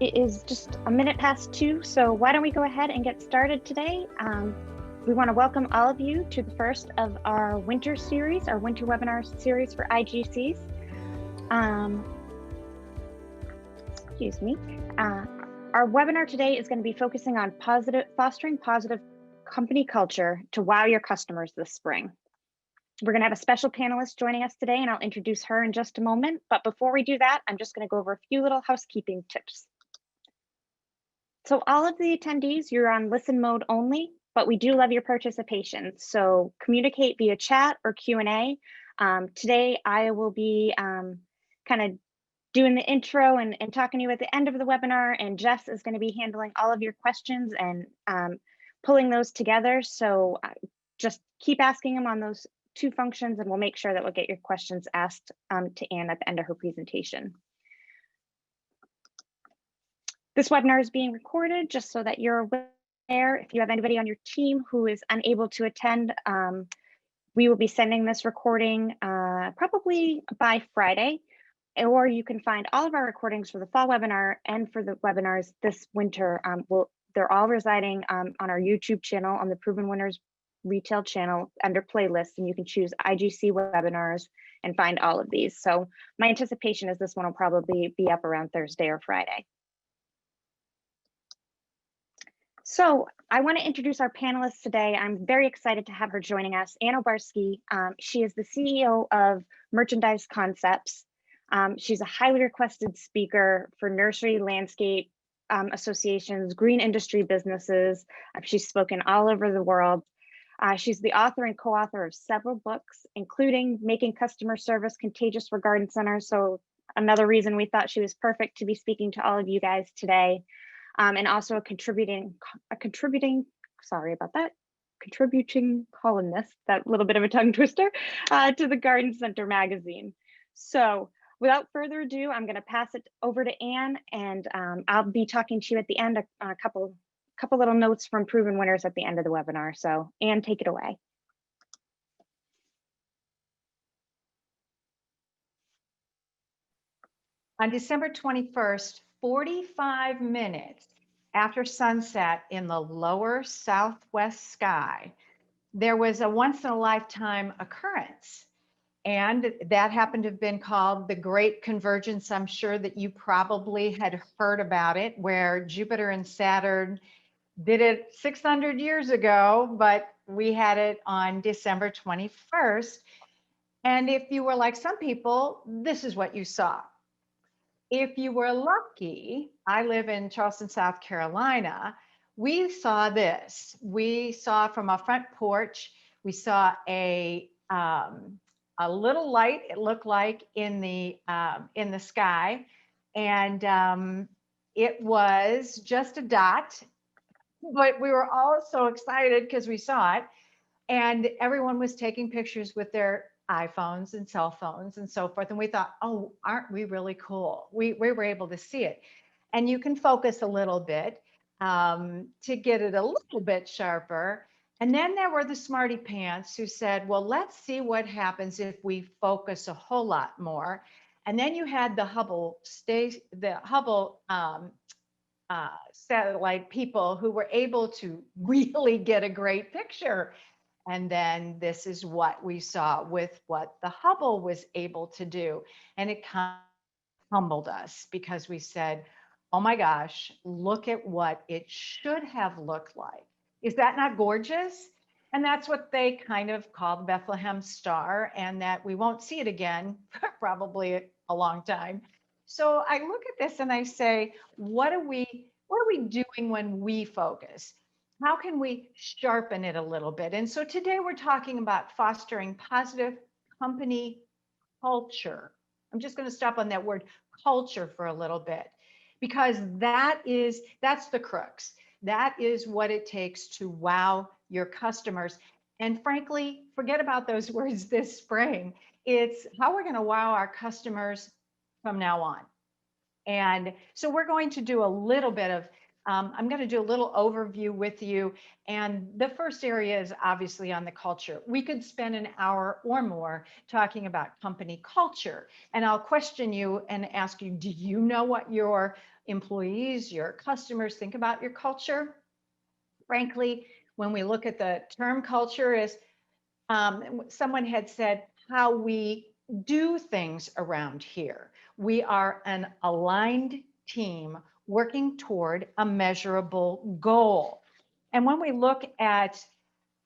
It is just a minute past 2, so why don't we go ahead and get started today? We want to welcome all of you to the first of our winter series, our winter webinar series for IGCs. Excuse me. Our webinar today is going to be focusing on fostering positive company culture to wow your customers this spring. We're going to have a special panelist joining us today, and I'll introduce her in just a moment. But before we do that, I'm just going to go over a few little housekeeping tips. So all of the attendees, you're on listen mode only, but we do love your participation. So communicate via chat or Q&A. Today, I will be kind of doing the intro and talking to you at the end of the webinar, and Jess is going to be handling all of your questions and pulling those together. So just keep asking them on those two functions, and we'll make sure that we'll get your questions asked to Anne at the end of her presentation. This webinar is being recorded just so that you're aware. If you have anybody on your team who is unable to attend, we will be sending this recording probably by Friday, or you can find all of our recordings for the fall webinar and for the webinars this winter. They're all residing on our YouTube channel, on the Proven Winners Retail channel under playlists, and you can choose IGC webinars and find all of these. So my anticipation is this one will probably be up around Thursday or Friday. So I want to introduce our panelists today. I'm very excited to have her joining us. Anne Obarski, she is the CEO of Merchandise Concepts. She's a highly requested speaker for nursery, landscape associations, green industry businesses. She's spoken all over the world. She's the author and co-author of several books, including Making Customer Service Contagious for Garden Centers. So another reason we thought she was perfect to be speaking to all of you guys today. And also a contributing columnist, that little bit of a tongue twister, to the Garden Center magazine. So without further ado, I'm going to pass it over to Anne, and I'll be talking to you at the end, a couple little notes from Proven Winners at the end of the webinar. So Anne, take it away. On December 21st, 45 minutes after sunset in the lower southwest sky, there was a once-in-a-lifetime occurrence. And that happened to have been called the Great Convergence. I'm sure that you probably had heard about it, where Jupiter and Saturn did it 600 years ago, but we had it on December 21st. And if you were like some people, this is what you saw. If you were lucky, I live in Charleston, South Carolina, we saw this. We saw from a front porch, we saw a little light, it looked like, in the sky. And it was just a dot, but we were all so excited because we saw it. And everyone was taking pictures with their iPhones and cell phones and so forth. And we thought, oh, aren't we really cool? We were able to see it. And you can focus a little bit to get it a little bit sharper. And then there were the smarty pants who said, well, let's see what happens if we focus a whole lot more. And then you had the Hubble satellite people who were able to really get a great picture. And then this is what we saw with what the Hubble was able to do. And it kind of humbled us because we said, oh my gosh, look at what it should have looked like. Is that not gorgeous? And that's what they kind of call the Bethlehem Star, and that we won't see it again for probably a long time. So I look at this and I say, what are we doing when we focus? How can we sharpen it a little bit? And so today we're talking about fostering positive company culture. I'm just going to stop on that word culture for a little bit, because that's the crux. That is what it takes to wow your customers. And frankly, forget about those words this spring. It's how we're going to wow our customers from now on. And so we're going to do a little bit of I'm going to do a little overview with you. And the first area is obviously on the culture. We could spend an hour or more talking about company culture. And I'll question you and ask you, do you know what your employees, your customers, think about your culture. Frankly, when we look at the term culture, is someone had said how we do things around here. We are an aligned team working toward a measurable goal. And when we look at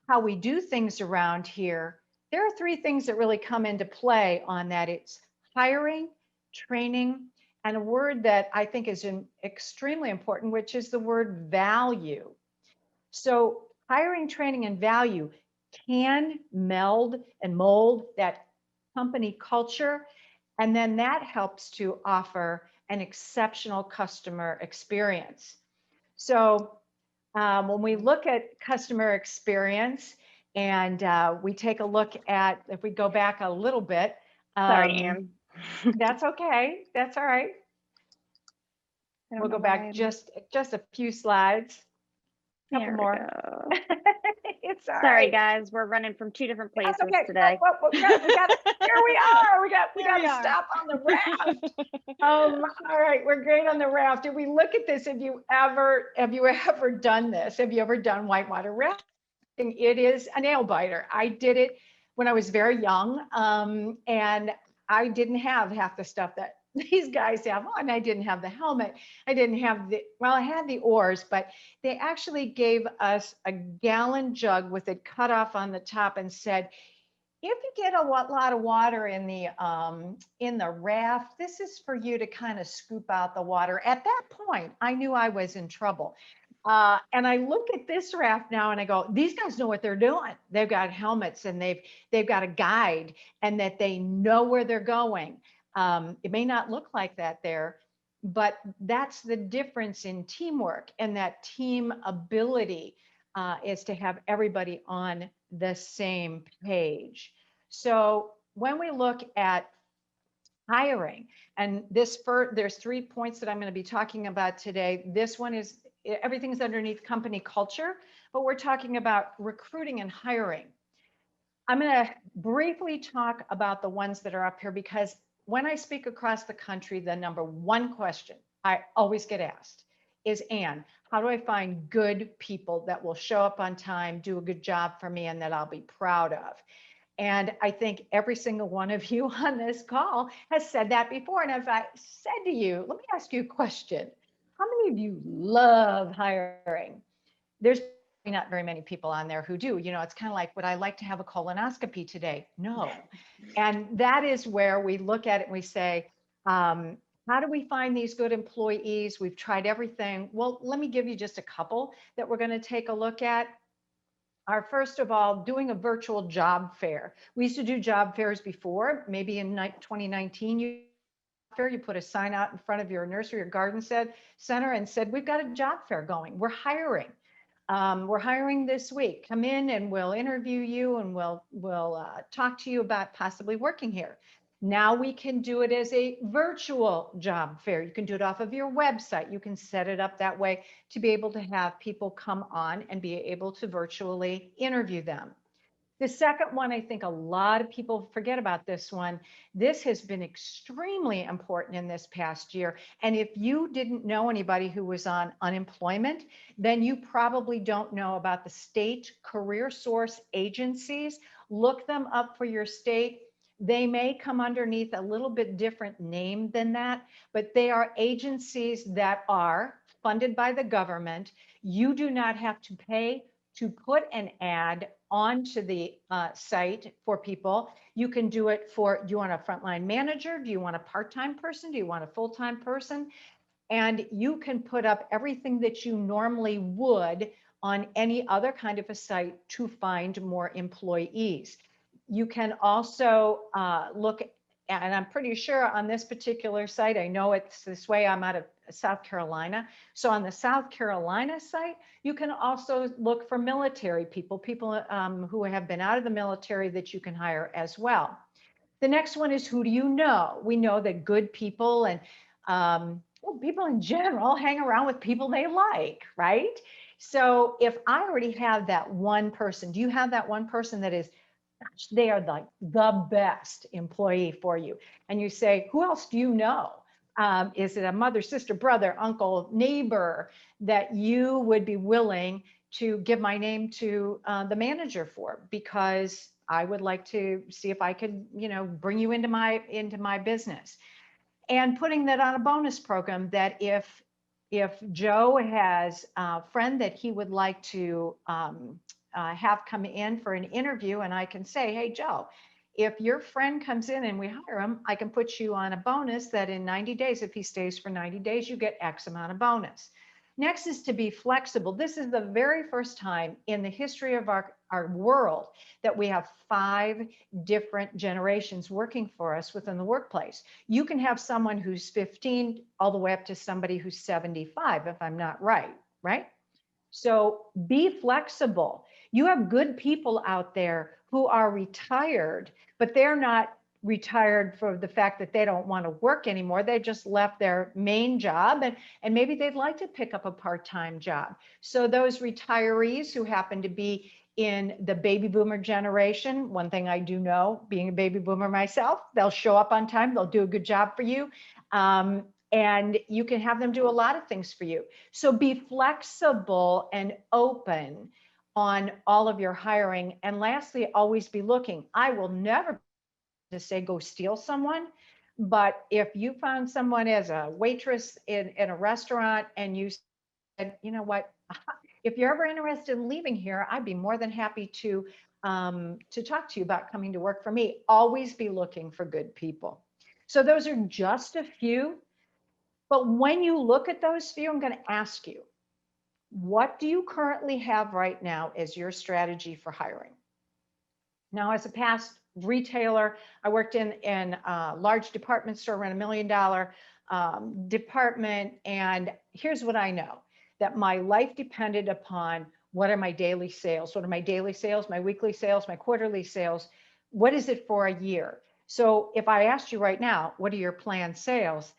how we do things around here, there are three things that really come into play on that. It's hiring, training, and a word that I think is extremely important, which is the word value. So hiring, training, and value can meld and mold that company culture. And then that helps to offer an exceptional customer experience. So when we look at customer experience and we take a look at, if we go back a little bit. Sorry, Anne. That's okay. That's all right. We'll go back just a few slides. Couple more. Go. It's all Sorry, right. guys. We're running from two different places today. We got, here we are. We got to stop on the raft. All right, we're great on the raft. If we look at this, have you ever done this? Have you ever done whitewater rafting? It is a nail biter. I did it when I was very young, and I didn't have half the stuff that these guys have on. I didn't have the helmet. I didn't have I had the oars, but they actually gave us a gallon jug with it cut off on the top and said, if you get a lot of water in the raft, this is for you to kind of scoop out the water. At that point, I knew I was in trouble. And I look at this raft now and I go, these guys know what they're doing. They've got helmets and they've got a guide, and that they know where they're going. It may not look like that there, but that's the difference in teamwork, and that team ability is to have everybody on the same page. So when we look at hiring, and there's 3 points that I'm going to be talking about today. This one is everything's underneath company culture, but we're talking about recruiting and hiring. I'm going to briefly talk about the ones that are up here, because when I speak across the country, the number one question I always get asked is, Anne, how do I find good people that will show up on time, do a good job for me, and that I'll be proud of? And I think every single one of you on this call has said that before. And if I said to you, let me ask you a question. How many of you love hiring? There's not very many people on there who do. You know, it's kind of like, would I like to have a colonoscopy today? No. And that is where we look at it and we say, how do we find these good employees? We've tried everything. Well, let me give you just a couple that we're going to take a look at. First of all, doing a virtual job fair. We used to do job fairs before, maybe in 2019, you put a sign out in front of your nursery or garden center and said, we've got a job fair going. We're hiring. We're hiring this week. Come in and we'll interview you, and we'll talk to you about possibly working here. Now we can do it as a virtual job fair. You can do it off of your website. You can set it up that way to be able to have people come on and be able to virtually interview them. The second one, I think a lot of people forget about this one. This has been extremely important in this past year. And if you didn't know anybody who was on unemployment, then you probably don't know about the state career source agencies. Look them up for your state. They may come underneath a little bit different name than that, but they are agencies that are funded by the government. You do not have to pay to put an ad onto the site for people. You can do it for, do you want a frontline manager? Do you want a part-time person? Do you want a full-time person? And you can put up everything that you normally would on any other kind of a site to find more employees. You can also look, and I'm pretty sure on this particular site, I know it's this way, I'm out of South Carolina. So on the South Carolina site, you can also look for military people who have been out of the military that you can hire as well. The next one is, who do you know? We know that good people and well, people in general hang around with people they like, right? So if I already have that one person, do you have that one person that is, gosh, they are like the best employee for you? And you say, who else do you know? Is it a mother, sister, brother, uncle, neighbor that you would be willing to give my name to the manager for? Because I would like to see if I could, bring you into my business. And putting that on a bonus program, that if Joe has a friend that he would like to have come in for an interview, and I can say, hey, Joe, if your friend comes in and we hire him, I can put you on a bonus that in 90 days, if he stays for 90 days, you get X amount of bonus. Next is to be flexible. This is the very first time in the history of our world that we have 5 different generations working for us within the workplace. You can have someone who's 15 all the way up to somebody who's 75, if I'm not right? So be flexible. You have good people out there who are retired, but they're not retired for the fact that they don't want to work anymore. They just left their main job, and maybe they'd like to pick up a part-time job. So those retirees who happen to be in the baby boomer generation, one thing I do know, being a baby boomer myself, they'll show up on time, they'll do a good job for you. And you can have them do a lot of things for you. So be flexible and open on all of your hiring. And lastly, always be looking. I will never to say go steal someone, but if you found someone as a waitress in a restaurant and you said, you know what, if you're ever interested in leaving here, I'd be more than happy to talk to you about coming to work for me. Always be looking for good people. So those are just a few. But when you look at those few, I'm going to ask you, what do you currently have right now as your strategy for hiring? Now, as a past retailer, I worked in a large department store, ran $1 million department. And here's what I know, that my life depended upon what are my daily sales? What are my daily sales, my weekly sales, my quarterly sales? What is it for a year? So if I asked you right now, what are your planned sales?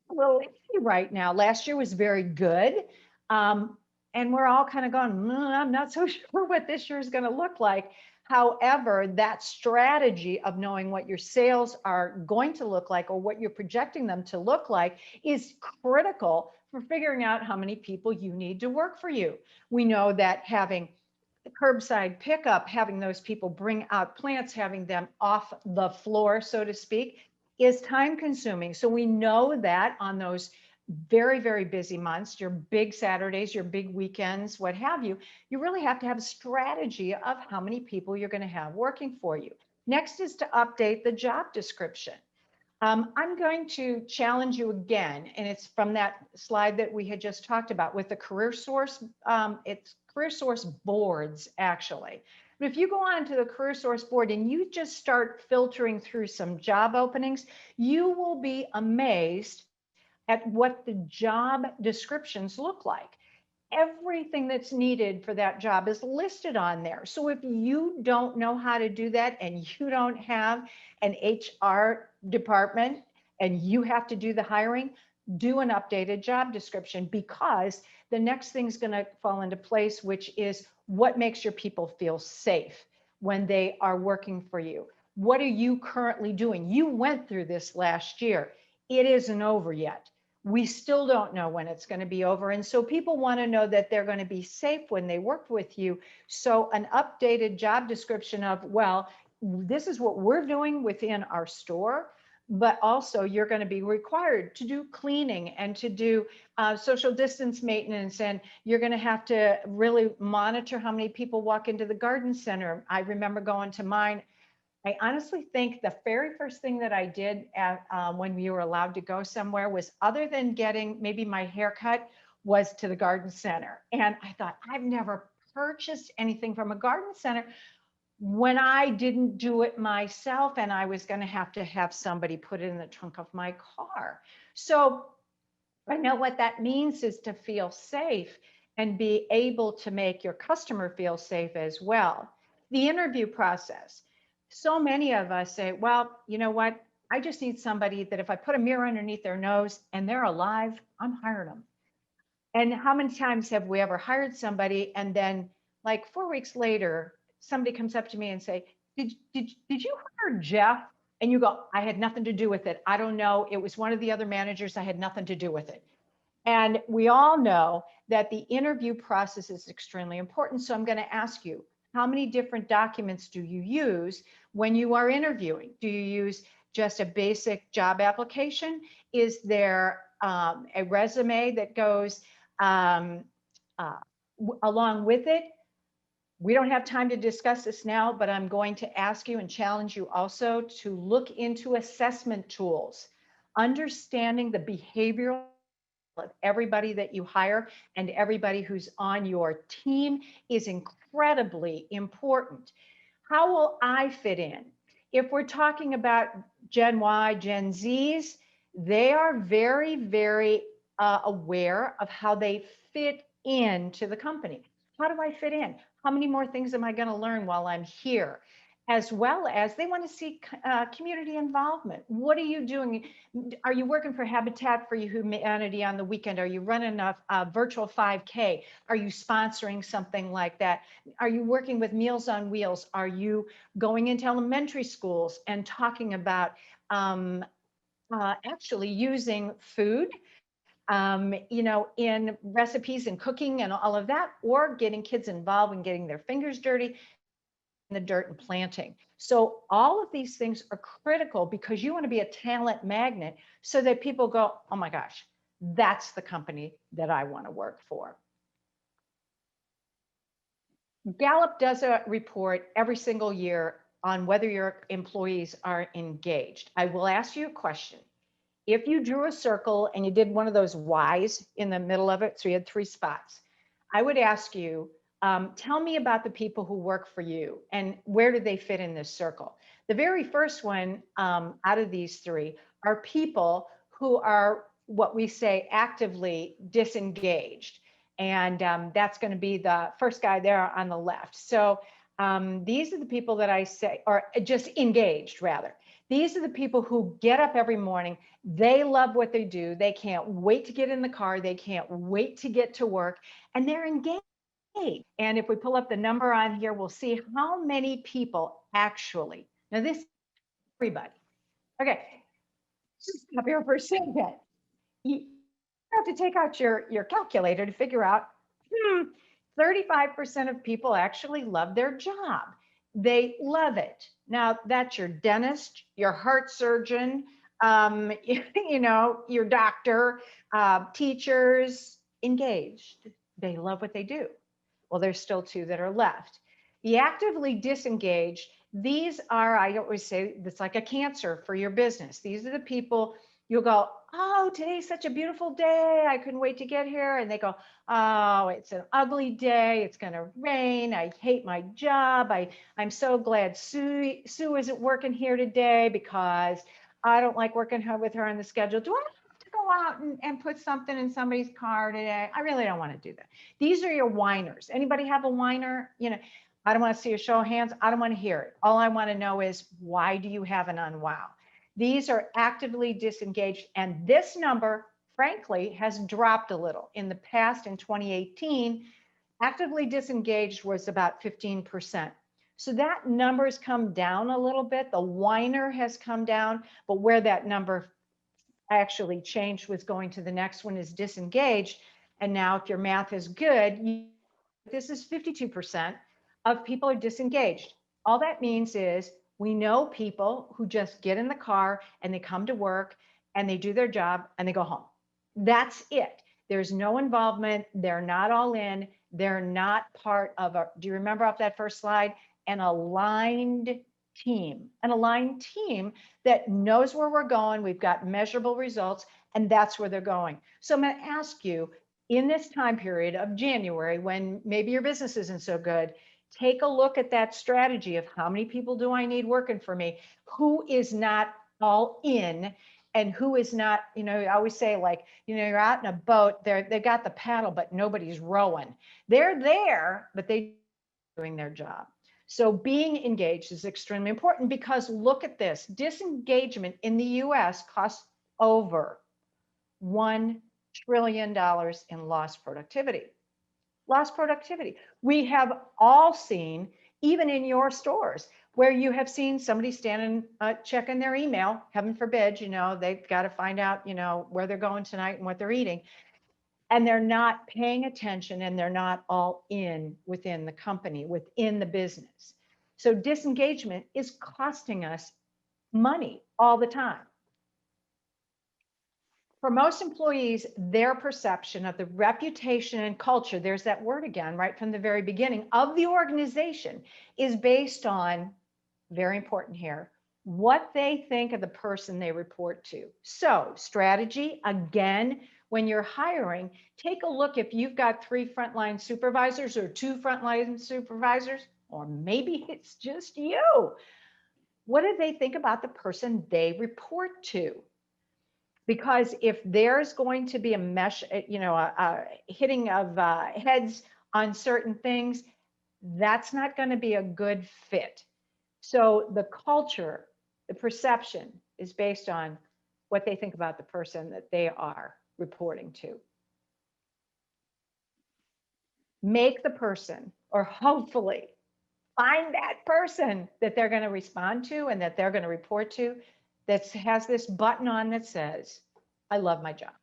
Well, right now, last year was very good. And we're all kind of going, I'm not so sure what this year is going to look like. However, that strategy of knowing what your sales are going to look like or what you're projecting them to look like is critical for figuring out how many people you need to work for you. We know that having curbside pickup, having those people bring out plants, having them off the floor, so to speak, is time consuming. So we know that on those very, very busy months, your big Saturdays, your big weekends, what have you, you really have to have a strategy of how many people you're going to have working for you. Next is to update the job description. I'm going to challenge you again, and it's from that slide that we had just talked about with the career source. It's career source boards, actually. But if you go on to the career source board and you just start filtering through some job openings, you will be amazed at what the job descriptions look like. Everything that's needed for that job is listed on there. So if you don't know how to do that and you don't have an HR department and you have to do the hiring, do an updated job description, because the next thing's going to fall into place, which is what makes your people feel safe when they are working for you. What are you currently doing? You went through this last year. It isn't over yet. We still don't know when it's going to be over. And so people want to know that they're going to be safe when they work with you. So an updated job description of, well, this is what we're doing within our store, but also you're going to be required to do cleaning and to do social distance maintenance. And you're going to have to really monitor how many people walk into the garden center. I remember going to mine. I honestly think the very first thing that I did when we were allowed to go somewhere was, other than getting maybe my haircut, was to the garden center. And I thought, I've never purchased anything from a garden center when I didn't do it myself, and I was going to have somebody put it in the trunk of my car. So I know what that means is to feel safe and be able to make your customer feel safe as well. The interview process. So many of us say, well, you know what? I just need somebody that if I put a mirror underneath their nose and they're alive, I'm hiring them. And how many times have we ever hired somebody and then like 4 weeks later, somebody comes up to me and say, did you hire Jeff? And you go, I had nothing to do with it. I don't know. It was one of the other managers. I had nothing to do with it. And we all know that the interview process is extremely important. So I'm going to ask you, how many different documents do you use when you are interviewing? Do you use just a basic job application? Is there a resume that goes uh, along with it? We don't have time to discuss this now, but I'm going to ask you and challenge you also to look into assessment tools, understanding the behavioral of everybody that you hire and everybody who's on your team is incredibly important. How will I fit in? If we're talking about Gen Y, Gen Zs, they are very, very aware of how they fit into the company. How do I fit in? How many more things am I going to learn while I'm here? As well as they want to see community involvement. What are you doing? Are you working for Habitat for Humanity on the weekend? Are you running a virtual 5K? Are you sponsoring something like that? Are you working with Meals on Wheels? Are you going into elementary schools and talking about actually using food, in recipes and cooking and all of that, or getting kids involved and getting their fingers dirty in the dirt and planting? So all of these things are critical because you want to be a talent magnet so that people go, oh my gosh, that's the company that I want to work for. Gallup does a report every single year on whether your employees are engaged. I will ask you a question. If you drew a circle and you did one of those Ys in the middle of it, so you had 3 spots, I would ask you, tell me about the people who work for you and where do they fit in this circle? The very first one out of these 3 are people who are what we say actively disengaged. And that's going to be the first guy there on the left. So these are the people that I say, or just engaged rather. These are the people who get up every morning. They love what they do. They can't wait to get in the car. They can't wait to get to work, and they're engaged. And if we pull up the number on here, we'll see how many people actually, now this is everybody. Okay, just stop here for a second. You have to take out your calculator to figure out, 35% of people actually love their job. They love it. Now, that's your dentist, your heart surgeon, your doctor, teachers, engaged. They love what they do. Well, there's still 2 that are left. The actively disengaged, these are, I always say, it's like a cancer for your business. These are the people you'll go, oh, today's such a beautiful day. I couldn't wait to get here. And they go, oh, it's an ugly day. It's going to rain. I hate my job. I'm so glad Sue isn't working here today because I don't like working with her on the schedule. Do I have to go out and put something in somebody's car today? I really don't want to do that. These are your whiners. Anybody have a whiner? I don't want to see a show of hands. I don't want to hear it. All I want to know is, why do you have an unwow? These are actively disengaged. And this number, frankly, has dropped a little. In the past, in 2018, actively disengaged was about 15%. So that number has come down a little bit. The whiner has come down, but where that number actually changed was going to the next one is disengaged. And now if your math is good, this is 52% of people are disengaged. All that means is we know people who just get in the car and they come to work and they do their job and they go home. That's it. There's no involvement. They're not all in. They're not part of do you remember off that first slide? An aligned team that knows where we're going. We've got measurable results, and that's where they're going. So I'm going to ask you, in this time period of January, when maybe your business isn't so good, take a look at that strategy of how many people do I need working for me? Who is not all in? And who is not, I always say, like, you're out in a boat, they've got the paddle, but nobody's rowing. They're there, but they're doing their job. So being engaged is extremely important, because look at this. Disengagement in the US costs over $1 trillion in lost productivity. Lost productivity. We have all seen even in your stores where you have seen somebody standing checking their email, heaven forbid, they've got to find out, where they're going tonight and what they're eating. And they're not paying attention and they're not all in within the company, within the business. So disengagement is costing us money all the time. For most employees, their perception of the reputation and culture, there's that word again, right from the very beginning, of the organization is based on, very important here, what they think of the person they report to. So strategy, again, when you're hiring, take a look if you've got 3 frontline supervisors or 2 frontline supervisors, or maybe it's just you. What do they think about the person they report to? Because if there's going to be a mesh, a hitting of heads on certain things, that's not going to be a good fit. So the culture, the perception is based on what they think about the person that they are reporting to. Make the person, or hopefully find that person that they're going to respond to and that they're going to report to, that has this button on that says, I love my job.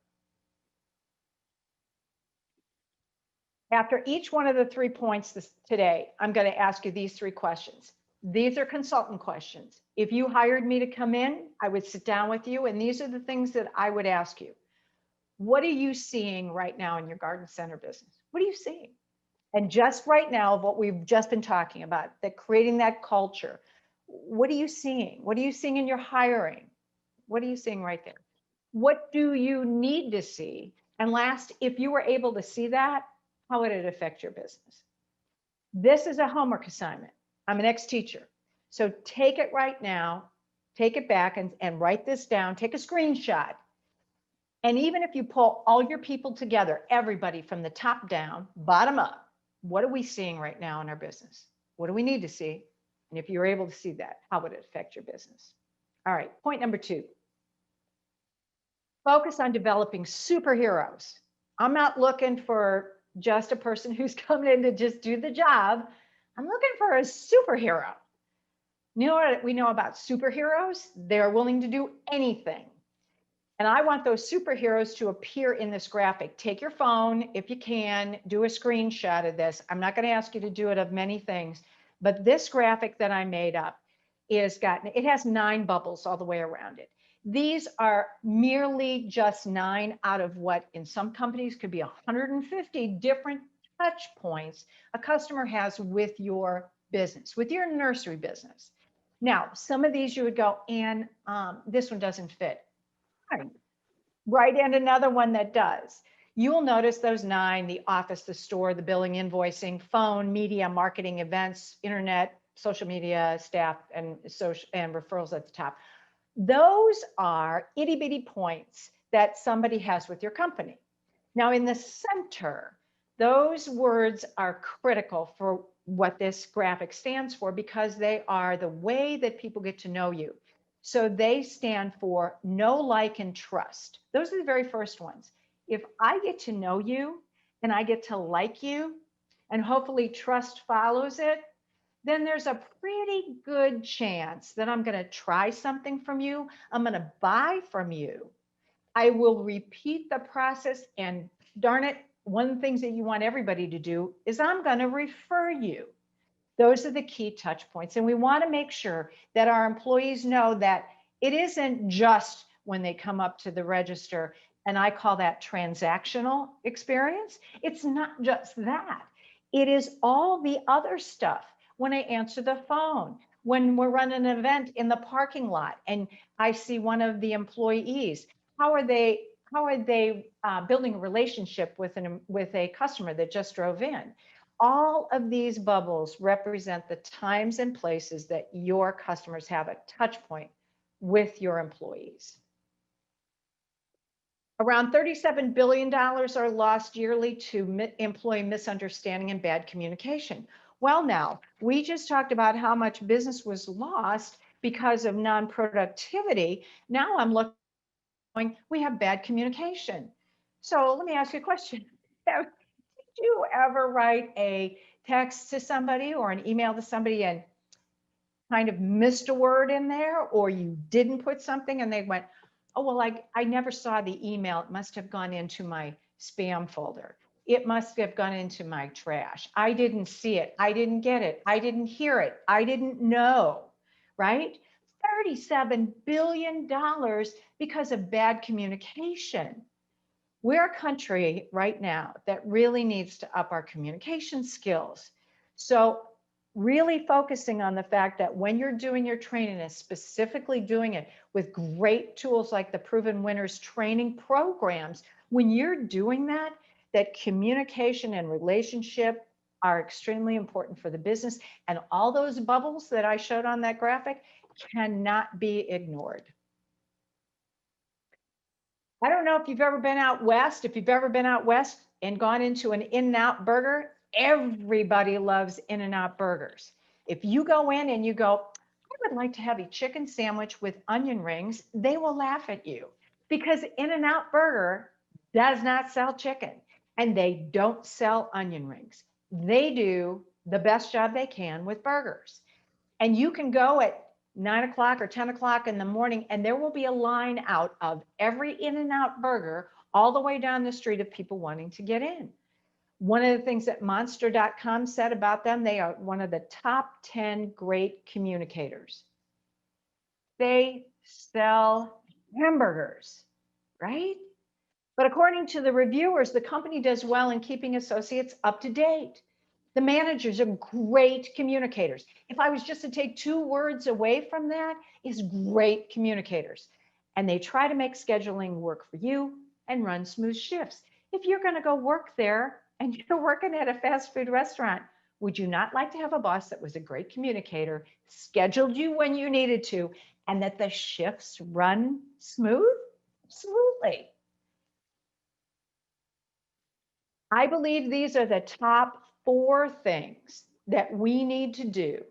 After each one of the 3 points today, I'm going to ask you these 3 questions. These are consultant questions. If you hired me to come in, I would sit down with you, and these are the things that I would ask you. What are you seeing right now in your garden center business? What are you seeing? And just right now, what we've just been talking about, that creating that culture, what are you seeing? What are you seeing in your hiring? What are you seeing right there? What do you need to see? And last, if you were able to see that, how would it affect your business? This is a homework assignment. I'm an ex-teacher. So take it right now, take it back and write this down, take a screenshot. And even if you pull all your people together, everybody from the top down, bottom up, what are we seeing right now in our business? What do we need to see? And if you're able to see that, how would it affect your business? All right, point number 2. Focus on developing superheroes. I'm not looking for just a person who's coming in to just do the job. I'm looking for a superhero. You know what we know about superheroes? They're willing to do anything. And I want those superheroes to appear in this graphic. Take your phone, if you can, do a screenshot of this. I'm not going to ask you to do it of many things, but this graphic that I made up it has 9 bubbles all the way around it. These are merely just 9 out of what in some companies could be 150 different touch points a customer has with your business, with your nursery business. Now, some of these you would go, and this one doesn't fit. Right, and another one that does. You will notice those 9, the office, the store, the billing, invoicing, phone, media, marketing, events, internet, social media, staff, and referrals at the top. Those are itty bitty points that somebody has with your company. Now in the center, those words are critical for what this graphic stands for because they are the way that people get to know you. So they stand for know, like, and trust. Those are the very first ones. If I get to know you and I get to like you and hopefully trust follows it, then there's a pretty good chance that I'm going to try something from you. I'm going to buy from you. I will repeat the process, and darn it, one of the things that you want everybody to do is I'm going to refer you. Those are the key touch points. And we want to make sure that our employees know that it isn't just when they come up to the register, and I call that transactional experience. It's not just that. It is all the other stuff. When I answer the phone, when we're running an event in the parking lot and I see one of the employees, how are they building a relationship with a customer that just drove in? All of these bubbles represent the times and places that your customers have a touch point with your employees. Around $37 billion are lost yearly to employee misunderstanding and bad communication. Well, now, we just talked about how much business was lost because of non-productivity. Now I'm looking, we have bad communication. So let me ask you a question. Did you ever write a text to somebody or an email to somebody and kind of missed a word in there, or you didn't put something and they went, oh, well, I never saw the email. It must have gone into my spam folder. It must have gone into my trash. I didn't see it. I didn't get it. I didn't hear it. I didn't know, right? $37 billion because of bad communication. We're a country right now that really needs to up our communication skills. So really focusing on the fact that when you're doing your training and specifically doing it with great tools like the Proven Winners training programs, when you're doing that, that communication and relationship are extremely important for the business. And all those bubbles that I showed on that graphic cannot be ignored. I don't know if you've ever been out west. If you've ever been out west and gone into an In-N-Out burger, everybody loves In-N-Out burgers. If you go in and you go, I would like to have a chicken sandwich with onion rings, they will laugh at you because In-N-Out burger does not sell chicken and they don't sell onion rings. They do the best job they can with burgers. And you can go at 9 o'clock or 10 o'clock in the morning, and there will be a line out of every In-N-Out burger all the way down the street of people wanting to get in. One of the things that monster.com said about them, they are one of the top 10 great communicators. They sell hamburgers, right? But according to the reviewers, the company does well in keeping associates up to date. The managers are great communicators. If I was just to take 2 words away from that, is great communicators. And they try to make scheduling work for you and run smooth shifts. If you're going to go work there and you're working at a fast food restaurant, would you not like to have a boss that was a great communicator, scheduled you when you needed to, and that the shifts run smooth? Absolutely. I believe these are the top 4 things that we need to do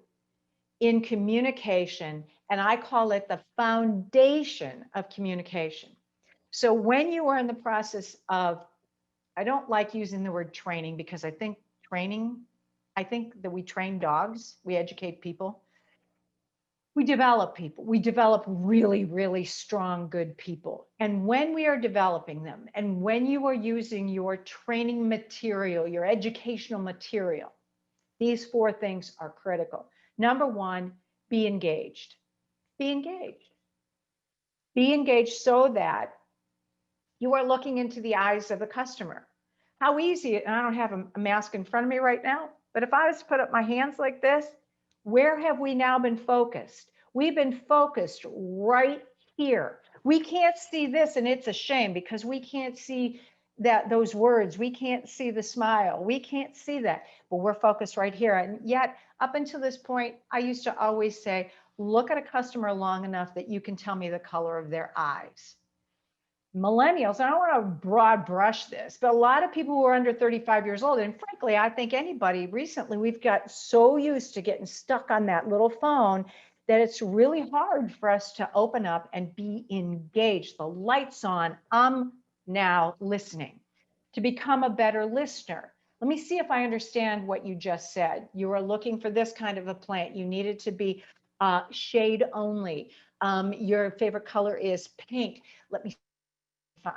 in communication, and I call it the foundation of communication. So when you are in the process of, I don't like using the word training because I think that we train dogs, we educate people. We develop people. We develop really, really strong, good people. And when we are developing them, and when you are using your training material, your educational material, these 4 things are critical. Number 1, be engaged. Be engaged. Be engaged so that you are looking into the eyes of the customer. How easy, and I don't have a mask in front of me right now, but if I was to put up my hands like this, where have we now been focused? We've been focused right here. We can't see this, and it's a shame because we can't see those words. We can't see the smile. We can't see that, but we're focused right here. And yet, up until this point, I used to always say, look at a customer long enough that you can tell me the color of their eyes. Millennials, I don't want to broad brush this, but a lot of people who are under 35 years old, and frankly, I think anybody recently, we've got so used to getting stuck on that little phone that it's really hard for us to open up and be engaged. The light's on, I'm now listening, to become a better listener. Let me see if I understand what you just said. You were looking for this kind of a plant. You needed to be shade only. Your favorite color is pink. Let me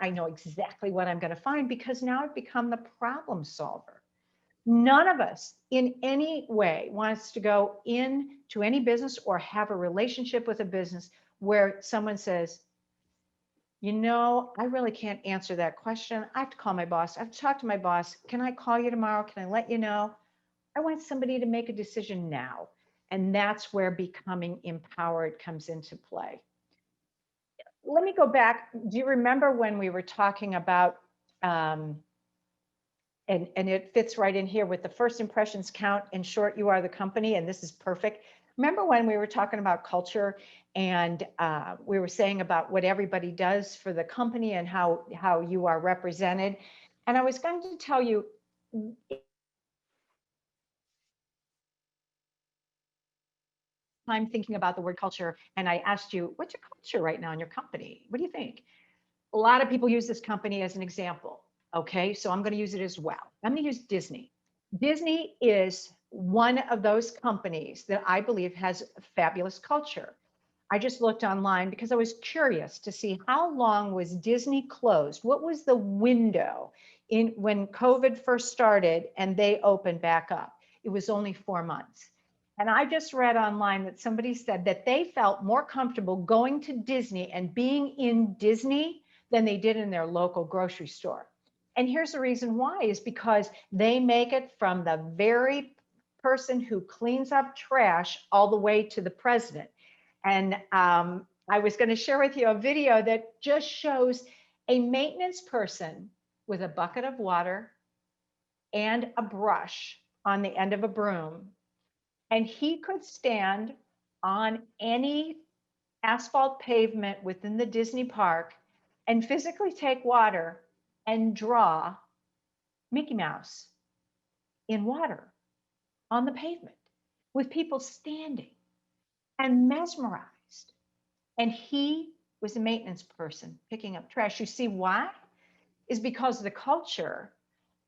I know exactly what I'm going to find because now I've become the problem solver. None of us in any way wants to go into any business or have a relationship with a business where someone says, you know, I really can't answer that question. I have to call my boss. I have to talk to my boss. Can I call you tomorrow? Can I let you know? I want somebody to make a decision now. And that's where becoming empowered comes into play. Let me go back. Do you remember when we were talking about, and it fits right in here with the first impressions count. In short, you are the company, and this is perfect. Remember when we were talking about culture and we were saying about what everybody does for the company and how you are represented? And I was going to tell you, I'm thinking about the word culture, and I asked you, what's your culture right now in your company? What do you think? A lot of people use this company as an example. Okay, so I'm going to use it as well. I'm going to use Disney. Disney is one of those companies that I believe has a fabulous culture. I just looked online because I was curious to see how long was Disney closed? What was the window in when COVID first started and they opened back up? It was only 4 months. And I just read online that somebody said that they felt more comfortable going to Disney and being in Disney than they did in their local grocery store. And here's the reason why is because they make it from the very person who cleans up trash all the way to the president. And I was going to share with you a video that just shows a maintenance person with a bucket of water and a brush on the end of a broom. And he could stand on any asphalt pavement within the Disney park and physically take water and draw Mickey Mouse in water on the pavement with people standing and mesmerized. And he was a maintenance person picking up trash. You see why? Is because the culture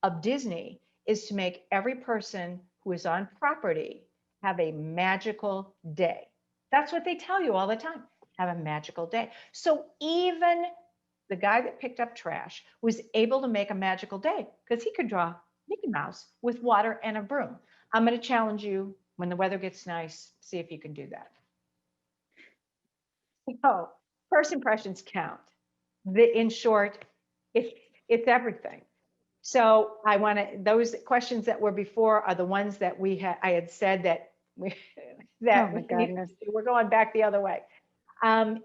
of Disney is to make every person who is on property have a magical day. That's what they tell you all the time. Have a magical day. So even the guy that picked up trash was able to make a magical day because he could draw Mickey Mouse with water and a broom. I'm going to challenge you when the weather gets nice, see if you can do that. So first impressions count. In short, it's everything. So I want to, those questions that were before are the ones that I had said that we, Oh my goodness. we're going back the other way.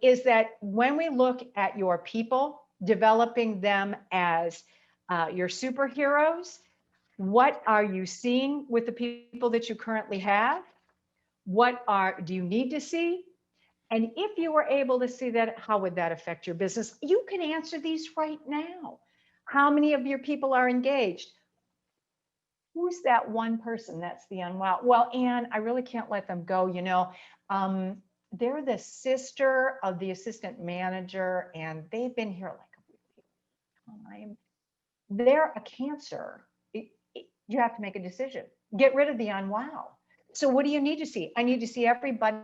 Is that when we look at your people, developing them as your superheroes, what are you seeing with the people that you currently have? Do you need to see? And if you were able to see that, how would that affect your business? You can answer these right now. How many of your people are engaged? Who's that one person that's the unwell? Well, Anne, I really can't let them go. They're the sister of the assistant manager, and they've been here like a really time. They're a cancer. You have to make a decision. Get rid of the unwell. So what do you need to see? I need to see everybody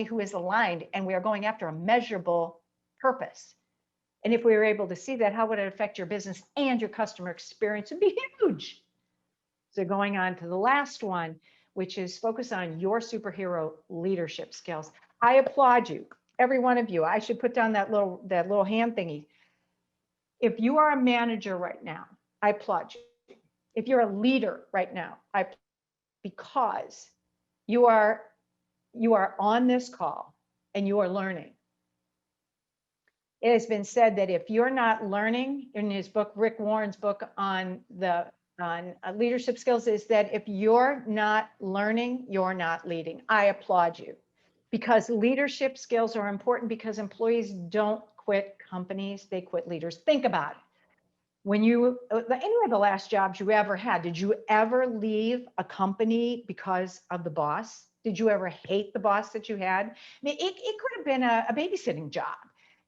who is aligned, and we are going after a measurable purpose. And if we were able to see that, how would it affect your business and your customer experience? It'd be huge. So going on to the last one, which is focus on your superhero leadership skills. I applaud you, every one of you. I should put down that little hand thingy. If you are a manager right now, I applaud you. If you're a leader right now, because you are on this call and you are learning. It has been said that if you're not learning, in his book, Rick Warren's book on leadership skills, is that if you're not learning, you're not leading. I applaud you, because leadership skills are important, because employees don't quit companies, they quit leaders. Think about it. When any of the last jobs you ever had, did you ever leave a company because of the boss? Did you ever hate the boss that you had? I mean, it could have been a babysitting job,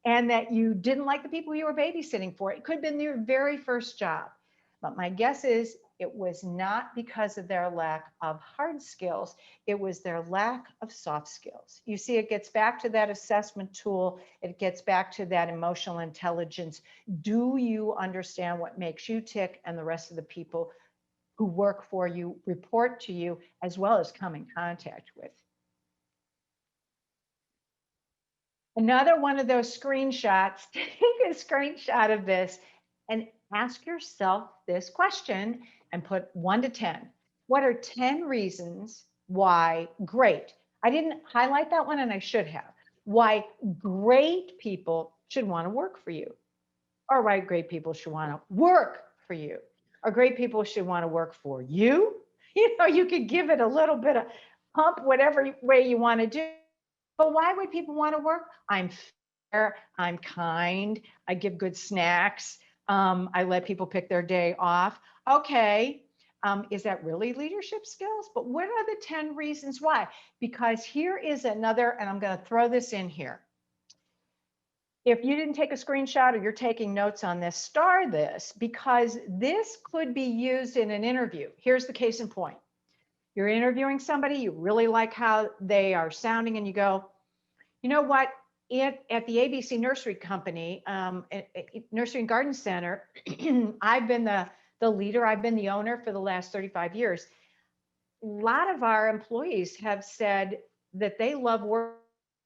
and that you didn't like the people you were babysitting for. It could have been your very first job. But my guess is it was not because of their lack of hard skills. It was their lack of soft skills. You see, it gets back to that assessment tool. It gets back to that emotional intelligence. Do you understand what makes you tick and the rest of the people who work for you, report to you, as well as come in contact with? Another one of those screenshots, take a screenshot of this and ask yourself this question and put 1 to 10. What are 10 reasons why great? I didn't highlight that one, and I should have. Why great people should want to work for you, or why great people should want to work for you, or great people should want to work for you. You could give it a little bit of pump, whatever way you want to do. But why would people want to work? I'm fair, I'm kind, I give good snacks, I let people pick their day off. Okay, is that really leadership skills? But what are the 10 reasons why? Because here is another, and I'm going to throw this in here. If you didn't take a screenshot or you're taking notes on this, star this, because this could be used in an interview. Here's the case in point. You're interviewing somebody, you really like how they are sounding, and you go, you know what, at the ABC Nursery Company, Nursery and Garden Center, I've been the leader, I've been the owner for the last 35 years. A lot of our employees have said that they love work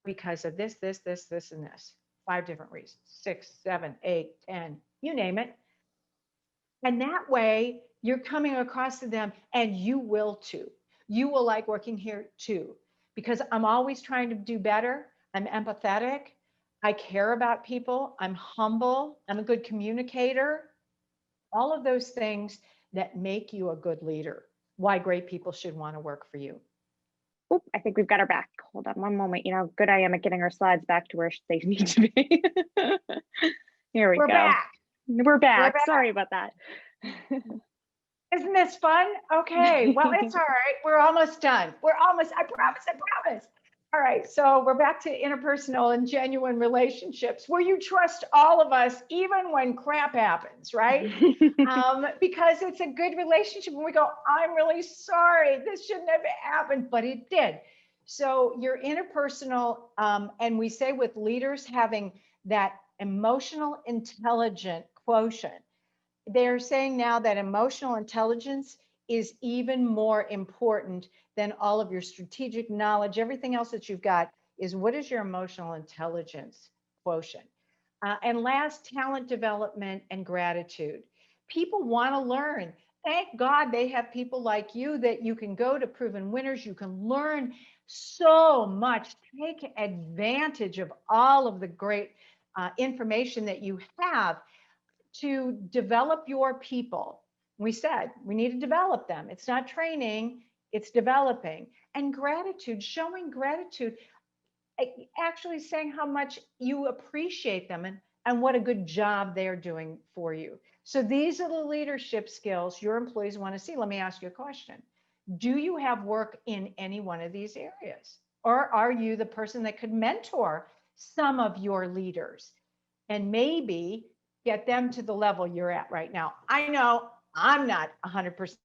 because of this, and this. 5 different reasons, 6, 7, 8, 10, you name it. And that way you're coming across to them, and you will too. You will like working here too, because I'm always trying to do better. I'm empathetic. I care about people. I'm humble. I'm a good communicator. All of those things that make you a good leader. Why great people should want to work for you. Oop, I think we've got her back. Hold on one moment. You know how good I am at getting our slides back to where they need to be. Here we We're go. back. We're back. We're back. Sorry about that. Isn't this fun? Okay, well, it's all right. We're almost done. We're almost, I promise. All right, so we're back to interpersonal and genuine relationships where you trust all of us, even when crap happens, right? Because it's a good relationship. And we go, I'm really sorry. This shouldn't have happened, but it did. So you're interpersonal, and we say with leaders having that emotional intelligent quotient, they're saying now that emotional intelligence is even more important than all of your strategic knowledge. Everything else that you've got is, what is your emotional intelligence quotient? And last, talent development and gratitude. People want to learn. Thank God they have people like you that you can go to Proven Winners. You can learn so much. Take advantage of all of the great information that you have to develop your people. We said we need to develop them. It's not training, it's developing. And gratitude, showing gratitude, actually saying how much you appreciate them and what a good job they're doing for you. So these are the leadership skills your employees want to see. Let me ask you a question. Do you have work in any one of these areas? Or are you the person that could mentor some of your leaders and maybe get them to the level you're at right now? I know I'm not 100%.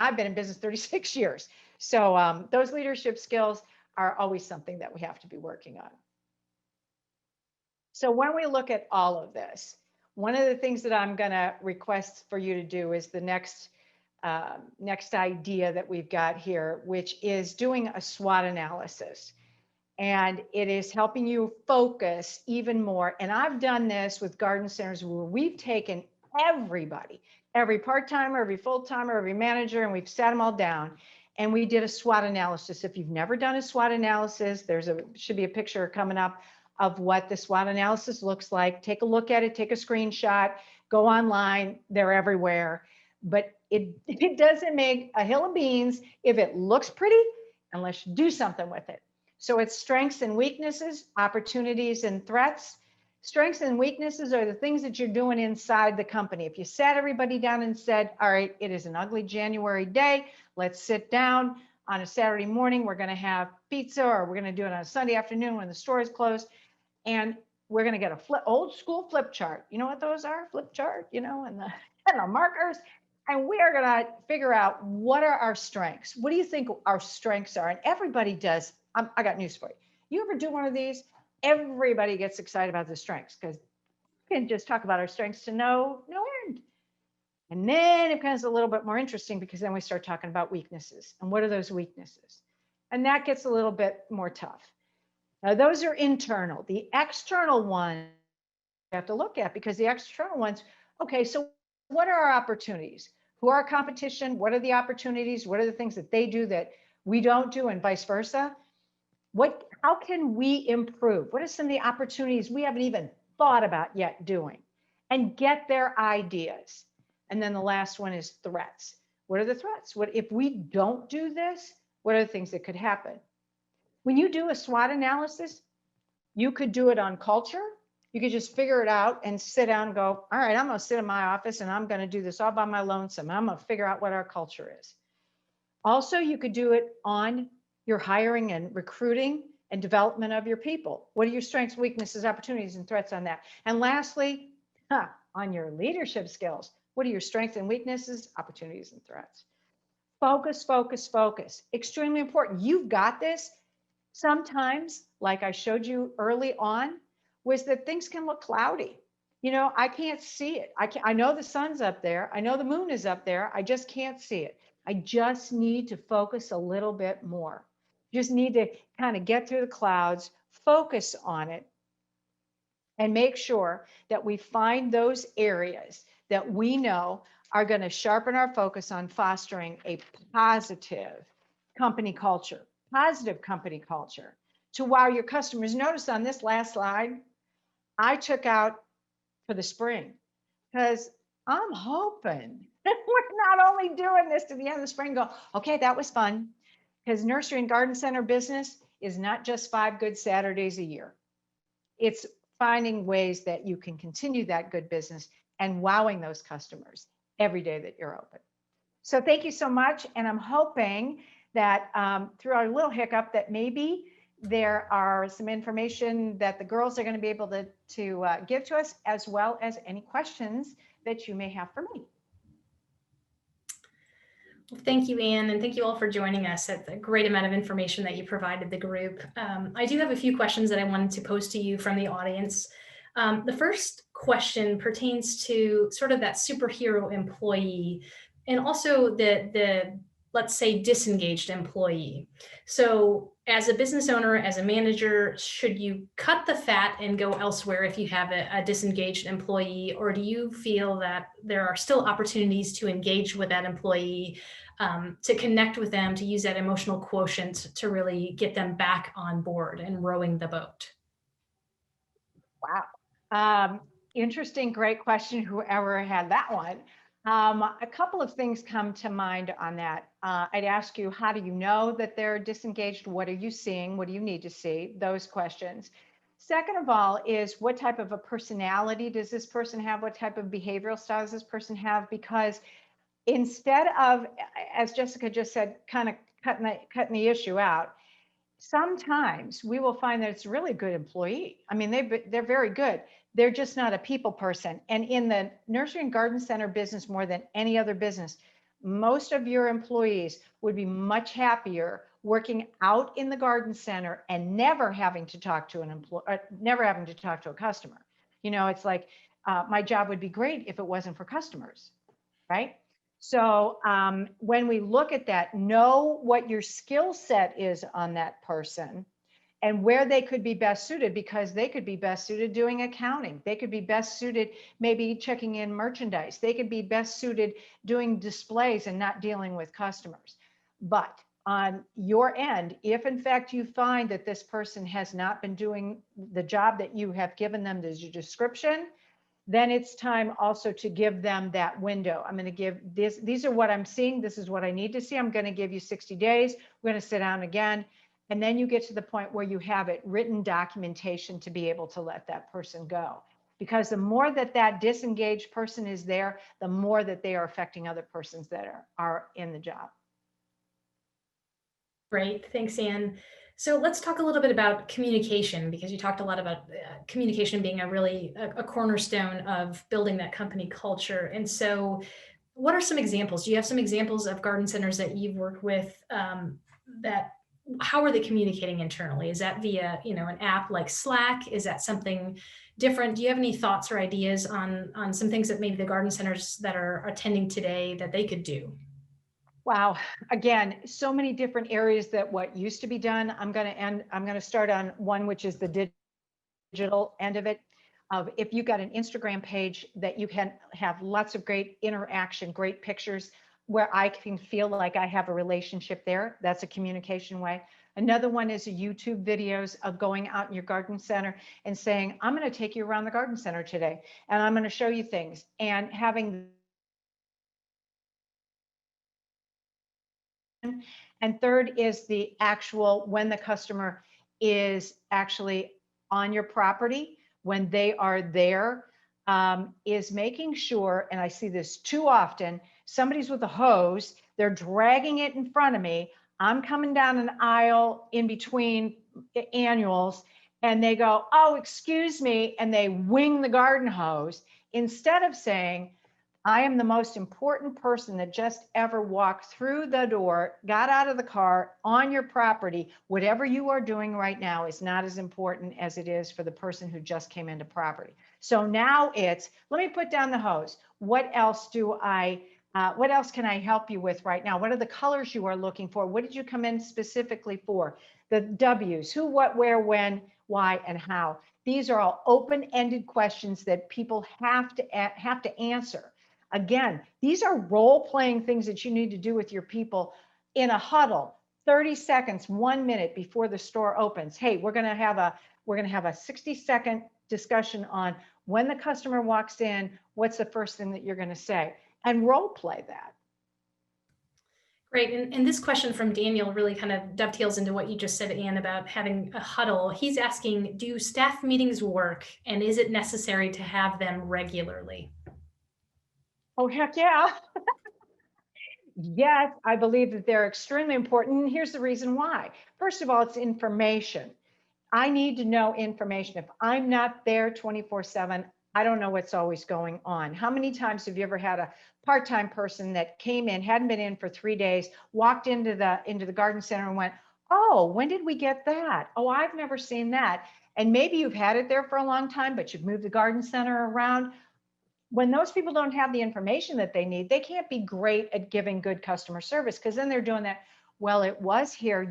I've been in business 36 years. So those leadership skills are always something that we have to be working on. So when we look at all of this, one of the things that I'm going to request for you to do is the next idea that we've got here, which is doing a SWOT analysis. And it is helping you focus even more. And I've done this with garden centers where we've taken everybody, every part-timer, every full-timer, every manager, and we've sat them all down. And we did a SWOT analysis. If you've never done a SWOT analysis, should be a picture coming up of what the SWOT analysis looks like. Take a look at it, take a screenshot, go online, they're everywhere. But it doesn't make a hill of beans if it looks pretty, unless you do something with it. So it's strengths and weaknesses, opportunities and threats. Strengths and weaknesses are the things that you're doing inside the company. If you sat everybody down and said, all right, it is an ugly January day, let's sit down on a Saturday morning, we're going to have pizza, or we're going to do it on a Sunday afternoon when the store is closed, and we're going to get a old school flip chart. You know what those are? Flip chart, and the markers. And we are going to figure out, what are our strengths? What do you think our strengths are? And everybody does. I got news for you. You ever do one of these? Everybody gets excited about the strengths, because we can just talk about our strengths to no end. And then it becomes a little bit more interesting, because then we start talking about weaknesses. And what are those weaknesses? And that gets a little bit more tough. Now, those are internal. The external ones you have to look at, because the external ones, okay, so what are our opportunities? Who are our competition? What are the opportunities? What are the things that they do that we don't do, and vice versa? How can we improve? What are some of the opportunities we haven't even thought about yet doing? And get their ideas. And then the last one is threats. What are the threats? What if we don't do this? What are the things that could happen? When you do a SWOT analysis, you could do it on culture. You could just figure it out and sit down and go, all right, I'm going to sit in my office and I'm going to do this all by my lonesome. I'm going to figure out what our culture is. Also, you could do it on your hiring and recruiting. and development of your people. What are your strengths, weaknesses, opportunities, and threats on that? And lastly, on your leadership skills, what are your strengths and weaknesses, opportunities, and threats? Focus, focus, focus. Extremely important. You've got this. Sometimes, like I showed you early on, was that things can look cloudy. You know, I can't see it. I know the sun's up there. I know the moon is up there. I just can't see it. I just need to focus a little bit more. Just need to kind of get through the clouds, focus on it, and make sure that we find those areas that we know are going to sharpen our focus on fostering a positive company culture, to wow your customers. Notice on this last slide, I took out for the spring because I'm hoping we're not only doing this to the end of the spring, go, okay, that was fun. Because nursery and garden center business is not just 5 good Saturdays a year. It's finding ways that you can continue that good business and wowing those customers every day that you're open. So thank you so much. And I'm hoping that through our little hiccup that maybe there are some information that the girls are going to be able to give to us, as well as any questions that you may have for me. Well, thank you, Anne, and thank you all for joining us at the great amount of information that you provided the group. I do have a few questions that I wanted to pose to you from the audience. The first question pertains to sort of that superhero employee and also the let's say, disengaged employee. So as a business owner, as a manager, should you cut the fat and go elsewhere if you have a disengaged employee, or do you feel that there are still opportunities to engage with that employee, to connect with them, to use that emotional quotient to really get them back on board and rowing the boat? Wow. Interesting, great question, whoever had that one. A couple of things come to mind on that. I'd ask you, how do you know that they're disengaged? What are you seeing? What do you need to see? Those questions. Second of all is, what type of a personality does this person have? What type of behavioral style does this person have? Because instead of, as Jessica just said, kind of cutting the issue out, sometimes we will find that it's a really good employee. I mean, they're very good. They're just not a people person. And in the nursery and garden center business, more than any other business, most of your employees would be much happier working out in the garden center and never having to talk to an employee, never having to talk to a customer. You know, it's like, my job would be great if it wasn't for customers, right? So when we look at that, know what your skill set is on that person and where they could be best suited, because they could be best suited doing accounting. They could be best suited maybe checking in merchandise. They could be best suited doing displays and not dealing with customers. But on your end, if in fact you find that this person has not been doing the job that you have given them as your description, then it's time also to give them that window. I'm going to give this, these are what I'm seeing. This is what I need to see. I'm going to give you 60 days. We're going to sit down again. And then you get to the point where you have it written documentation to be able to let that person go. Because the more that that disengaged person is there, the more that they are affecting other persons that are in the job. Great, thanks, Anne. So let's talk a little bit about communication, because you talked a lot about communication being a cornerstone of building that company culture. And so what are some examples? Do you have some examples of garden centers that you've worked with how are they communicating internally? Is that via, an app like Slack? Is that something different? Do you have any thoughts or ideas on some things that maybe the garden centers that are attending today that they could do? Wow. Again, so many different areas that what used to be done. I'm going to start on one, which is the digital end of it. If you've got an Instagram page that you can have lots of great interaction, great pictures where I can feel like I have a relationship there, that's a communication way. Another one is YouTube videos of going out in your garden center and saying, I'm going to take you around the garden center today, and I'm going to show you things, and having. And third is the actual, when the customer is actually on your property, when they are there, is making sure, and I see this too often, somebody's with a hose, they're dragging it in front of me, I'm coming down an aisle in between annuals, and they go, oh, excuse me, and they wing the garden hose instead of saying, I am the most important person that just ever walked through the door, got out of the car on your property. Whatever you are doing right now is not as important as it is for the person who just came into property. So now it's, let me put down the hose. What else can I help you with right now? What are the colors you are looking for? What did you come in specifically for? The W's, who, what, where, when, why, and how. These are all open-ended questions that people have to answer. Again, these are role-playing things that you need to do with your people in a huddle, 30 seconds, 1 minute before the store opens. Hey, we're going to have a 60-second discussion on when the customer walks in, what's the first thing that you're going to say, and role play that. Great. And this question from Daniel really kind of dovetails into what you just said, Anne, about having a huddle. He's asking, do staff meetings work, and is it necessary to have them regularly? Oh, heck yeah. Yes, I believe that they're extremely important. And here's the reason why. First of all, it's information. I need to know information. If I'm not there 24/7, I don't know what's always going on. How many times have you ever had a part-time person that came in, hadn't been in for 3 days, walked into the garden center and went, oh, when did we get that? Oh, I've never seen that. And maybe you've had it there for a long time, but you've moved the garden center around. When those people don't have the information that they need, they can't be great at giving good customer service, because then they're doing that. Well, it was here,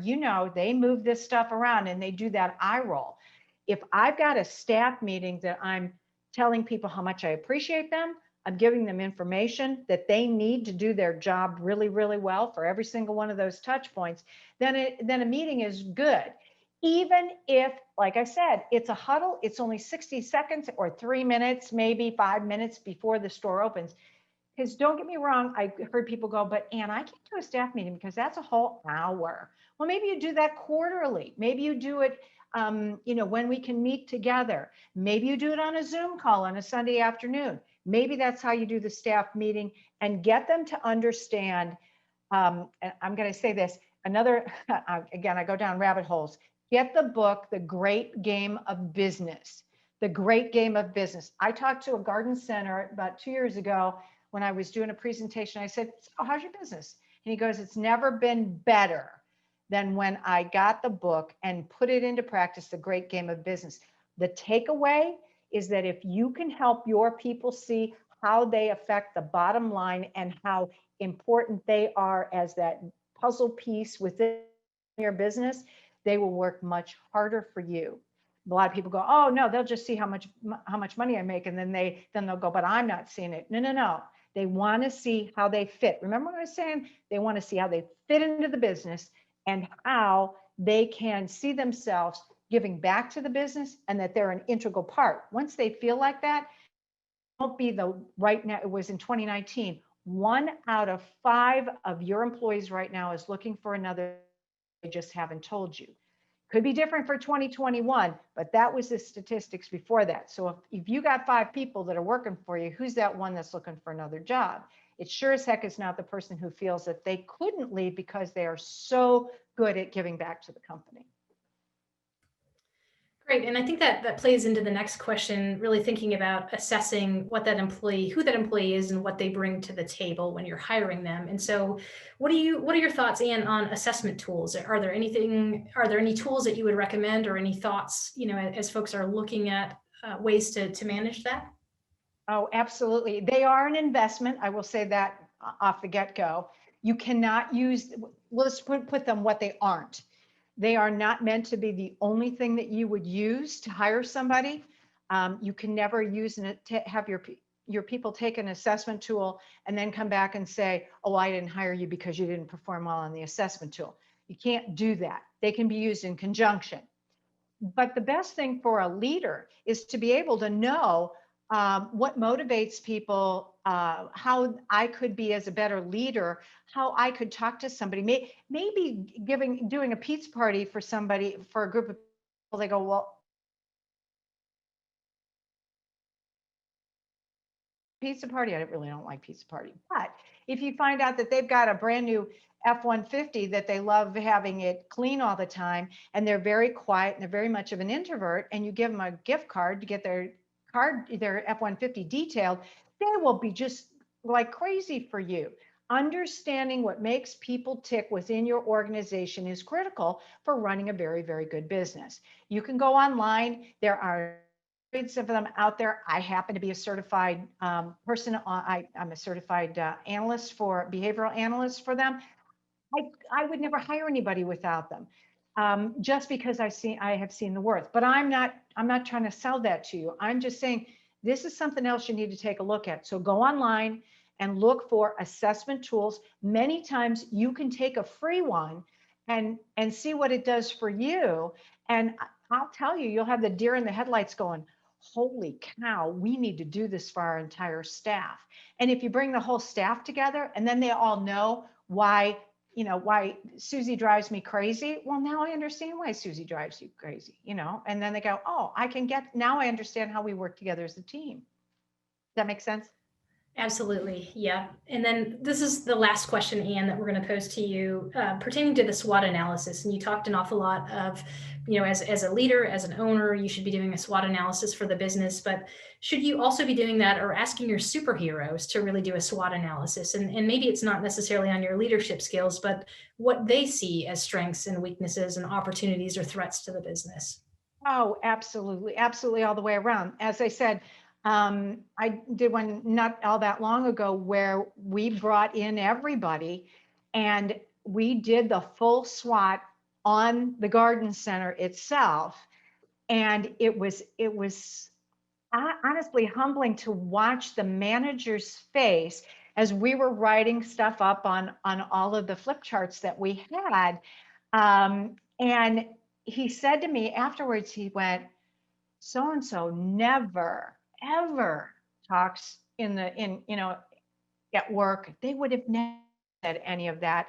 they move this stuff around, and they do that eye roll. If I've got a staff meeting that I'm telling people how much I appreciate them, I'm giving them information that they need to do their job really, really well for every single one of those touch points, then a meeting is good. Even if, like I said, it's a huddle, it's only 60 seconds or 3 minutes, maybe 5 minutes before the store opens. Because don't get me wrong, I heard people go, but Anne, I can't do a staff meeting because that's a whole hour. Well, maybe you do that quarterly. Maybe you do it, when we can meet together. Maybe you do it on a Zoom call on a Sunday afternoon. Maybe that's how you do the staff meeting, and get them to understand. And I'm going to say this, again, I go down rabbit holes. Get the book, The Great Game of Business. The Great Game of Business. I talked to a garden center about 2 years ago when I was doing a presentation. I said, oh, how's your business? And he goes, it's never been better than when I got the book and put it into practice, The Great Game of Business. The takeaway is that if you can help your people see how they affect the bottom line and how important they are as that puzzle piece within your business, they will work much harder for you. A lot of people go, oh no, they'll just see how much money I make, and then they'll go, but I'm not seeing it. No. They want to see how they fit. Remember what I was saying? They want to see how they fit into the business and how they can see themselves giving back to the business, and that they're an integral part. Once they feel like that, it won't be right now. It was in 2019. 1 out of 5 of your employees right now is looking for another. They just haven't told you. Could be different for 2021, but that was the statistics before that. So if you got 5 people that are working for you, who's that one that's looking for another job? It sure as heck is not the person who feels that they couldn't leave because they are so good at giving back to the company. Great. And I think that plays into the next question, really thinking about assessing who that employee is and what they bring to the table when you're hiring them. And so what are your thoughts, Anne, on assessment tools? Are there any tools that you would recommend, or any thoughts, as folks are looking at ways to manage that? Oh, absolutely. They are an investment. I will say that off the get-go. You cannot use, let's put them what they aren't. They are not meant to be the only thing that you would use to hire somebody. You can never use it to have your people take an assessment tool and then come back and say, oh, I didn't hire you because you didn't perform well on the assessment tool. You can't do that. They can be used in conjunction. But the best thing for a leader is to be able to know what motivates people, how I could be as a better leader, how I could talk to somebody, maybe doing a pizza party for somebody, for a group of people. They go, well, pizza party, I really don't like pizza party. But if you find out that they've got a brand new F-150 that they love having it clean all the time, and they're very quiet and they're very much of an introvert, and you give them a gift card to get their F-150 detailed, they will be just like crazy for you. Understanding what makes people tick within your organization is critical for running a very, very good business. You can go online. There are hundreds of them out there. I happen to be a certified person. I'm a certified analyst for behavioral analyst for them. I would never hire anybody without them, just because I have seen the worth. But I'm not trying to sell that to you. I'm just saying this is something else you need to take a look at. So go online and look for assessment tools. Many times you can take a free one and see what it does for you. And I'll tell you, you'll have the deer in the headlights going, holy cow, we need to do this for our entire staff. And if you bring the whole staff together and then they all know why Susie drives me crazy. Well, now I understand why Susie drives you crazy, and then they go, oh, now I understand how we work together as a team. Does that make sense? Absolutely. Yeah. And then this is the last question, Anne, that we're going to pose to you pertaining to the SWOT analysis. And you talked an awful lot of, as a leader, as an owner, you should be doing a SWOT analysis for the business, but should you also be doing that or asking your superheroes to really do a SWOT analysis? And maybe it's not necessarily on your leadership skills, but what they see as strengths and weaknesses and opportunities or threats to the business. Oh, absolutely. Absolutely. All the way around. As I said, I did one not all that long ago where we brought in everybody and we did the full SWOT on the garden center itself. And it was honestly humbling to watch the manager's face as we were writing stuff up on all of the flip charts that we had. And he said to me afterwards, he went, so-and-so never, ever talks at work. They would have never said any of that.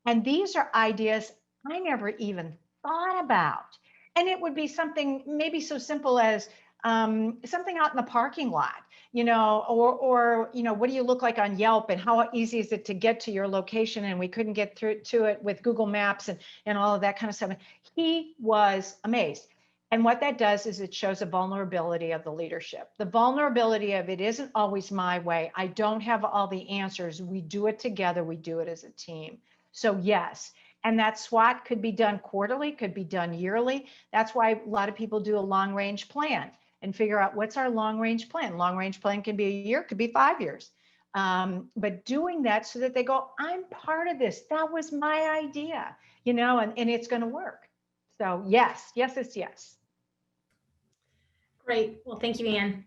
And these are ideas I never even thought about. And it would be something maybe so simple as something out in the parking lot, or what do you look like on Yelp and how easy is it to get to your location? And we couldn't get through to it with Google Maps and all of that kind of stuff. He was amazed. And what that does is it shows a vulnerability of the leadership. The vulnerability of it isn't always my way. I don't have all the answers. We do it together. We do it as a team. So yes, and that SWOT could be done quarterly, could be done yearly. That's why a lot of people do a long range plan and figure out what's our long range plan. Long range plan can be a year, could be 5 years. But doing that so that they go, I'm part of this. That was my idea, and it's going to work. So yes, it's yes. Great. Well, thank you, Anne.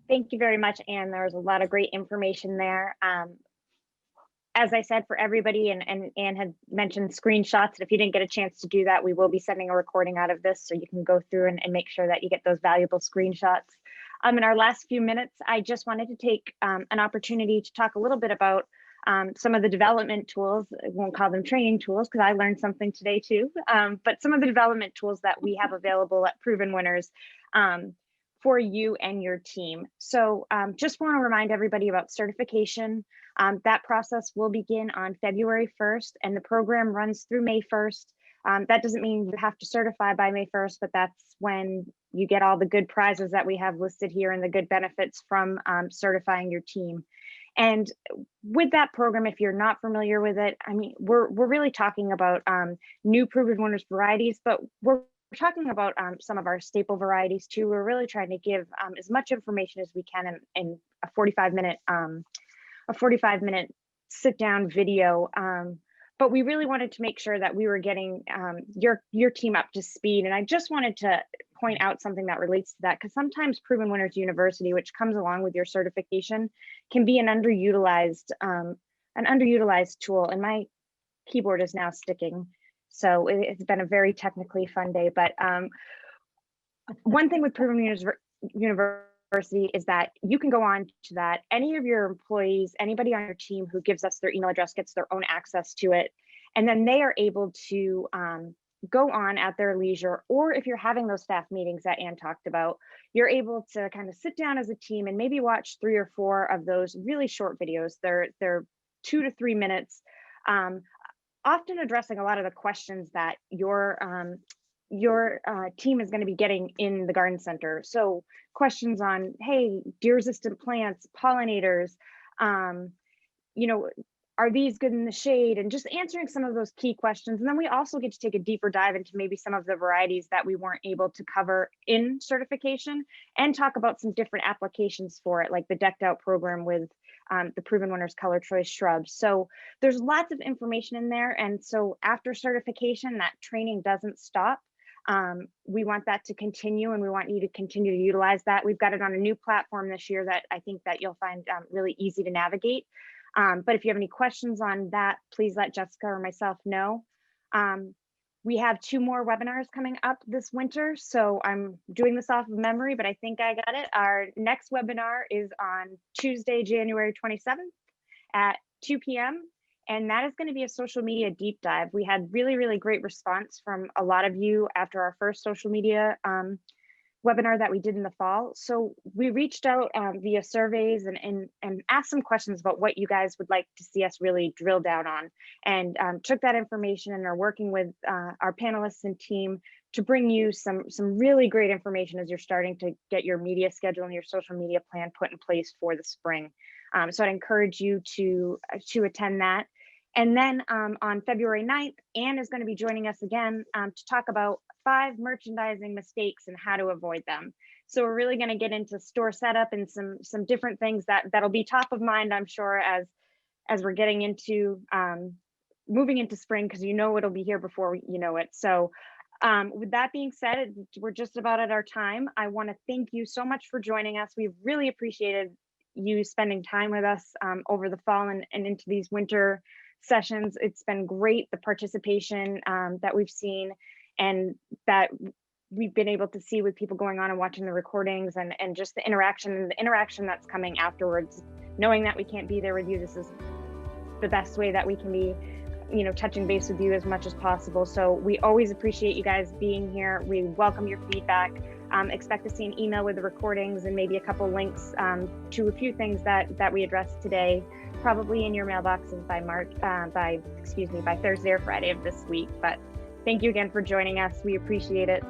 Thank you very much, Anne. There was a lot of great information there. As I said, for everybody, and Anne had mentioned screenshots. If you didn't get a chance to do that, we will be sending a recording out of this so you can go through and make sure that you get those valuable screenshots. In our last few minutes, I just wanted to take an opportunity to talk a little bit about some of the development tools. I won't call them training tools because I learned something today too, but some of the development tools that we have available at Proven Winners for you and your team. So just want to remind everybody about certification. That process will begin on February 1st and the program runs through May 1st. That doesn't mean you have to certify by May 1st, but that's when you get all the good prizes that we have listed here and the good benefits from certifying your team. And with that program, if you're not familiar with it, I mean, we're really talking about new Proven Winners varieties, but we're talking about some of our staple varieties too. We're really trying to give as much information as we can in a 45-minute sit down video. But we really wanted to make sure that we were getting your team up to speed. And I just wanted to point out something that relates to that, because sometimes Proven Winners University, which comes along with your certification, can be an underutilized tool. And my keyboard is now sticking, so it's been a very technically fun day. But one thing with Proven Winners University is that you can go on to that. Any of your employees, anybody on your team who gives us their email address gets their own access to it. And then they are able to go on at their leisure, or if you're having those staff meetings that Anne talked about, you're able to kind of sit down as a team and maybe watch 3 or 4 of those really short videos. They're 2 to 3 minutes, often addressing a lot of the questions that your team is going to be getting in the garden center. So questions on, hey, deer resistant plants, pollinators, you know, are these good in the shade, and just answering some of those key questions. And then we also get to take a deeper dive into maybe some of the varieties that we weren't able to cover in certification, and talk about some different applications for it, like the decked out program with the proven winners color choice shrubs. So there's lots of information in there. And so after certification, that training doesn't stop. We want that to continue, and we want you to continue to utilize that. We've got it on a new platform this year that I think that you'll find really easy to navigate. But if you have any questions on that, please let Jessica or myself know. We have 2 more webinars coming up this winter. So I'm doing this off of memory, but I think I got it. Our next webinar is on Tuesday, January 27th at 2 p.m. And that is going to be a social media deep dive. We had really, really great response from a lot of you after our first social media webinar that we did in the fall. So we reached out via surveys and asked some questions about what you guys would like to see us really drill down on, and took that information and are working with our panelists and team to bring you some really great information as you're starting to get your media schedule and your social media plan put in place for the spring. So I'd encourage you to attend that. And then on February 9th, Anne is going to be joining us again to talk about 5 merchandising mistakes and how to avoid them. So we're really going to get into store setup and some different things that'll be top of mind, I'm sure, as we're getting into moving into spring, because you know it'll be here before you know it. So with that being said, we're just about at our time. I want to thank you so much for joining us. We've really appreciated you spending time with us over the fall and into these winter sessions. It's been great, the participation that we've seen and that we've been able to see with people going on and watching the recordings, and just the interaction that's coming afterwards. Knowing that we can't be there with you, this is the best way that we can be, touching base with you as much as possible. So we always appreciate you guys being here. We welcome your feedback. Expect to see an email with the recordings and maybe a couple links to a few things that we addressed today, probably in your mailboxes by Thursday or Friday of this week. But thank you again for joining us. We appreciate it.